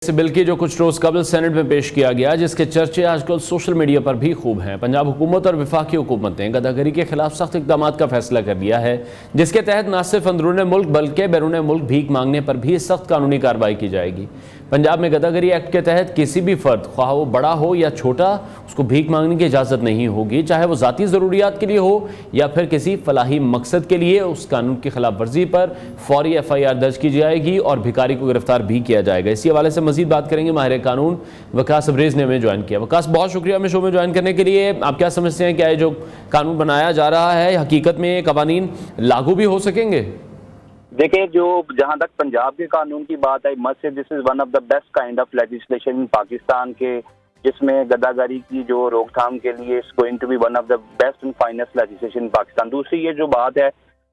इस बिल की जो कुछ रोज कबल सेनेट में पेश किया गया, जिसके चर्चे आजकल सोशल मीडिया पर भी खूब हैं। पंजाब हुकूमत और वफाकी हुकूमत ने गदागरी के खिलाफ सख्त इक़दामात का फैसला कर लिया है, जिसके तहत न सिर्फ अंदरूनी मुल्क बल्कि बैरून मुल्क भीख मांगने पर भी सख्त कानूनी कार्रवाई की जाएगी। पंजाब में गदागरी एक्ट के तहत किसी भी फर्द, ख्वाह वो बड़ा हो या छोटा, उसको भीख मांगने की इजाज़त नहीं होगी, चाहे वो ज़ाती ज़रूरियात के लिए हो या फिर किसी फलाही मकसद के लिए। उस कानून की खिलाफ वर्जी पर फौरी FIR दर्ज की जाएगी और भिखारी को गिरफ्तार भी किया जाएगा। इसी हवाले से मजीद बात करेंगे माहिर कानून वकास अब्रेज ने हमें ज्वाइन किया। वकास, बहुत शुक्रिया हमें शो में ज्वाइन करने के लिए। आप क्या समझते हैं, क्या ये जो कानून बनाया जा रहा है हकीकत में ये कवानीन लागू भी हो सकेंगे? देखिए, जो जहां तक पंजाब के कानून की बात है, must say this is one of the best kind of legislation in Pakistan के, जिसमें गदागरी की जो रोकथाम के लिए it's going to be one of the best and finest legislation in Pakistan. दूसरी ये जो बात है,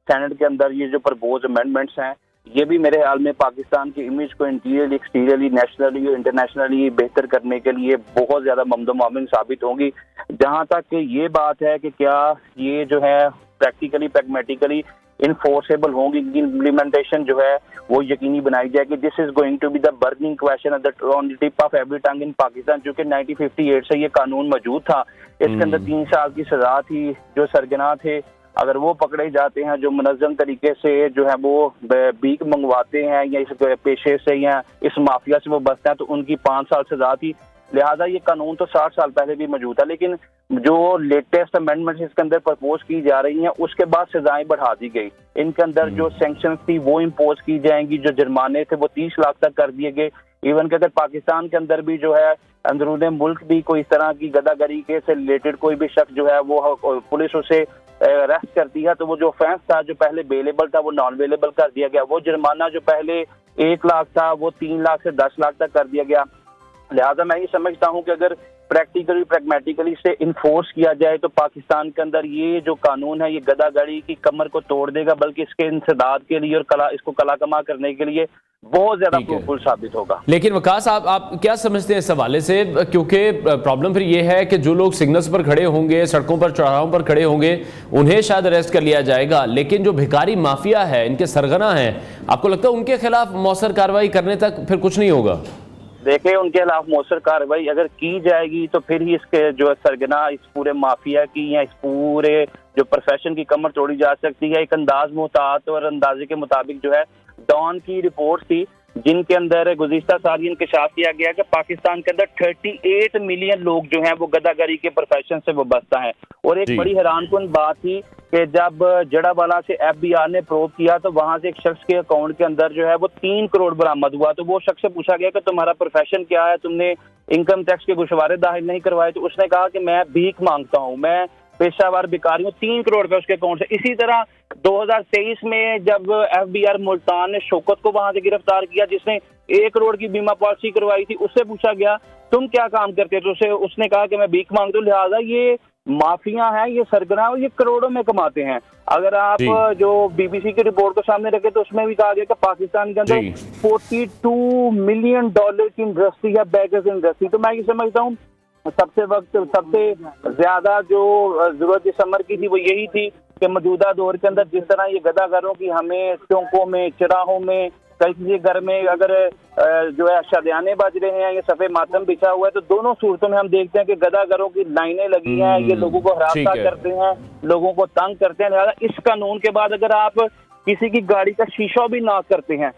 सेनेट के अंदर ये जो प्रपोज अमेंडमेंट्स हैं, ये भी मेरे ख्याल में पाकिस्तान की इमेज को इंटीरियरली, एक्सटीरियरली, नेशनली और इंटरनेशनली बेहतर करने के लिए बहुत ज्यादा ममदो-मामिन साबित होंगी। जहां तक ये बात है कि क्या ये जो है प्रैक्टिकली प्रैग्मेटिकली इनफोर्सेबल होंगी, इम्प्लीमेंटेशन जो है वो यकीनी बनाई जाएगी। This is going to be the burning question on the tip of every tongue in Pakistan, जो कि 1958 से ये कानून मौजूद था। इसके अंदर 3 साल की सजा थी। जो सरगना थे, अगर वो पकड़े जाते हैं, जो मुनज़्ज़म तरीके से जो है वो भीख मंगवाते हैं या इस पेशे से या इस माफिया से वो बचते हैं, तो उनकी 5 साल सजा थी। लिहाजा ये कानून तो 60 साल पहले भी मौजूद था, लेकिन जो लेटेस्ट अमेंडमेंट इसके अंदर प्रपोज की जा रही हैं, उसके बाद सजाएं बढ़ा दी गई। इनके अंदर जो सैंक्शंस थी वो इम्पोज की जाएंगी, जो जुर्माने थे वो 30 लाख तक कर दिए गए। इवन कि अगर पाकिस्तान के अंदर भी जो है अंदरूनी मुल्क भी कोई इस तरह की गदागरी के से रिलेटेड कोई भी शख्स जो है वो पुलिस उसे अरेस्ट करती है, तो वो जो ऑफेंस था, जो पहले बेलेबल था, वो नॉन बेलेबल कर दिया गया। वो जुर्माना जो पहले 1 लाख था, वो 3 लाख से 10 लाख तक कर दिया गया। लिहाजा मैं ये समझता हूँ कि अगर प्रैक्टिकली प्रैग्मेटिकली से इन्फोर्स किया जाए तो पाकिस्तान के अंदर ये जो कानून है, ये गदागरी की कमर को तोड़ देगा, बल्कि इसके इंसदाद के लिए और इसको कला कमा करने के लिए बहुत ज्यादा फ्रूटफुल साबित होगा। लेकिन वकास, आप क्या समझते हैं इस हवाले से? क्योंकि प्रॉब्लम फिर ये है कि जो लोग सिग्नल्स पर खड़े होंगे, सड़कों पर, चौराहों पर खड़े होंगे, उन्हें शायद अरेस्ट कर लिया जाएगा, लेकिन जो भिखारी माफिया है, इनके सरगना है, आपको लगता है उनके खिलाफ मौसर कार्रवाई करने तक फिर कुछ नहीं होगा? देखिए, उनके खिलाफ मौसर कार्रवाई अगर की जाएगी तो फिर ही इसके जो सरगना, इस पूरे माफिया की या इस पूरे जो प्रोफेशन की कमर तोड़ी जा सकती है। एक अंदाज मुतात और अंदाजे के मुताबिक जो है डॉन की रिपोर्ट थी, जिनके अंदर गुज़िश्ता साल इंकशाफ किया गया कि पाकिस्तान के अंदर 38 मिलियन लोग जो हैं वो गदागरी के प्रोफेशन से वाबस्ता हैं। और एक बड़ी हैरानकुन बात थी कि जब जड़ावाला से FBI ने प्रोब किया, तो वहां से एक शख्स के अकाउंट के अंदर जो है वो 3 करोड़ बरामद हुआ। तो वो शख्स से पूछा गया कि तुम्हारा प्रोफेशन क्या है, तुमने इनकम टैक्स के गोशवारे दाखिल नहीं करवाए? तो उसने कहा कि मैं भीख मांगता हूँ, मैं पेशावर भिखारी हूँ। 3 करोड़ रुपए उसके अकाउंट से। इसी तरह 2023 में जब FBR मुल्तान ने शौकत को वहां से गिरफ्तार किया, जिसने 1 करोड़ की बीमा पॉलिसी करवाई थी, उससे पूछा गया तुम क्या काम करते? तो उसने कहा कि मैं भीख मांगता हूँ। लिहाजा ये माफिया है, ये सरगना, ये करोड़ों में कमाते हैं। अगर आप जो BBC की रिपोर्ट को सामने रखे तो उसमें भी कहा गया कि पाकिस्तान के अंदर $42 मिलियन की इंडस्ट्री है, बैगर्स इंडस्ट्री। तो मैं ये समझता हूँ सबसे ज्यादा जो जरूरत इस अमर की थी वो यही थी कि मौजूदा दौर के अंदर जिस तरह ये गदागरों की हमें चौकों में, चौराहों में, कई घर में अगर जो है शादियाने बज रहे हैं, ये सफेद मातम बिछा हुआ है, तो दोनों सूरतों में हम देखते हैं कि गदागरों की लाइनें लगी हैं, ये लोगों को हरासा करते हैं, लोगों को तंग करते हैं। लिहाजा इस कानून के बाद अगर आप किसी की गाड़ी का शीशा भी नॉक करते हैं